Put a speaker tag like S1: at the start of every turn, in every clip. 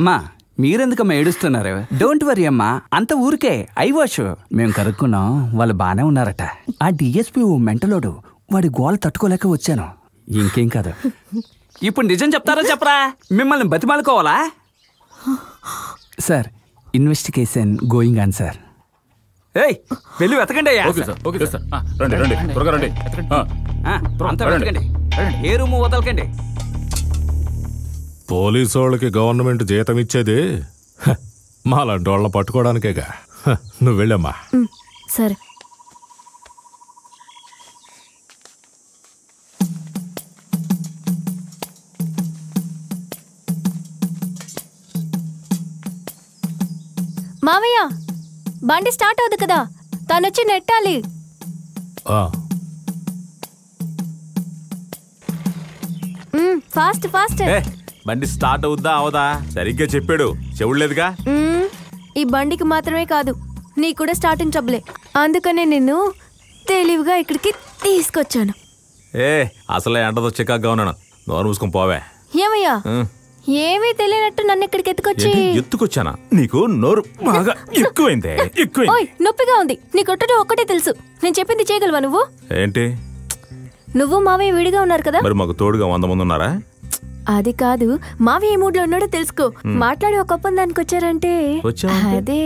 S1: మా మీరెందుకమ్మా ఏడుస్తున్నారు? Don't worry అమ్మా, అంత ఊరికే ఐవాష్. మేము కనుక్కున్నాం, వాళ్ళు బానే ఉన్నారట. ఆ డిఎస్పీ ఓ మెంటలోడు, వాడి గోల తట్టుకోలేక వచ్చాను. ఇంకేం కాదు. ఇప్పుడు నిజం చెప్తారా చెప్పరా? మిమ్మల్ని బతిమాలుకోవాలా? Sir, investigation going on sir. ఏయ్, వెళ్ళి వెతకండి. వెతకండి, ఏ రూము వదలకండి.
S2: పోలీసు వాళ్ళకి గవర్నమెంట్ జీతం ఇచ్చేది మాలాంటి వాళ్ళని పట్టుకోవడానికేగా. నువ్వు వెళ్ళమ్మా.
S3: సరే. మావయ్య, బండి స్టార్ట్ అవుతుంది కదా, తనొచ్చి నెట్టాలి. Fast fast.
S4: బండి స్టార్ట్ అవుద్దా అవదా సరిగ్గా చెప్పాడు, చెవులేదుగా.
S3: ఈ బండికి మాత్రమే కాదు, నీ కూడా స్టార్టింగ్ ట్రబులే. అందుకనే నిన్ను తెలివిగా ఇక్కడికి తీసుకొచ్చాను.
S4: అసలే ఎండతో చికాగ్గా ఉన్నాను. నోరు మూసుకొని పోవే.
S3: ఏమయ్యా, ఏమీ తెలియనట్టు నన్ను ఇక్కడికి
S4: ఎత్తుకొచ్చానా? నీకు నోరు బాగా ఎక్కువైందే.
S3: నొప్పిగా ఉంది. నీ కొట్టడం ఒక్కటే తెలుసు. నేను చెప్పింది చేయగలవా నువ్వు?
S4: ఏంటి?
S3: నువ్వు మావయ్య విడిగా ఉన్నారు కదా,
S4: మరి మాకు తోడుగా 100 మంది ఉన్నారా?
S3: అది కాదు, మావయ్య ఏ మూడ్ లో ఉన్నాడో తెలుసుకో. మాట్లాడి ఒక ఒప్పందానికి వచ్చారంటే అదే,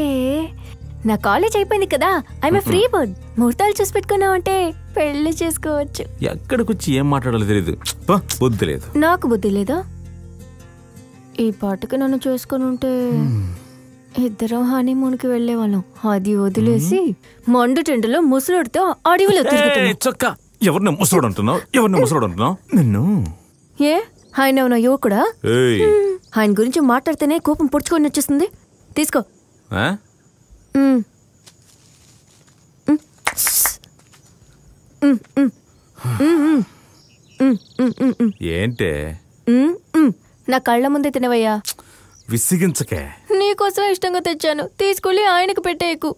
S3: నా కాలేజ్ అయిపోయింది కదా, ఐఎమ్ ఫ్రీ బర్డ్. ముహూర్తాలు చూసి పెట్టుకున్నావంటే పెళ్లి చేసుకోవచ్చు.
S4: ఎక్కడికొచ్చి ఏం మాట్లాడాలో తెలియదు. బుద్ధి లేదు.
S3: నాకు బుద్ధి లేదా? ఈ పాటకి నన్ను చేసుకుని ఉంటే ఇద్దరం హనీమూన్కి వెళ్లేవాళ్ళం. అది వదిలేసి మండు టెండలో ముసలుడితో అడవిలో
S4: చొక్క. ఎవరిని ముసలోడు అంటున్నావు? ఎవరిని ముసలోడు అంటున్నావు? నిన్ను
S3: ఏ ఆయన ఉన్న యువకుడా? ఆయన గురించి మాట్లాడితేనే కోపం పొడుచుకొని వచ్చేస్తుంది. తీసుకో.
S4: ఏంటే?
S3: నా కళ్ళ ముందే తినవయ్యా.
S4: విసిగించకే.
S3: నీకోసం ఇష్టంగా తెచ్చాను, తీసుకెళ్ళి ఆయనకు పెట్టేయకు.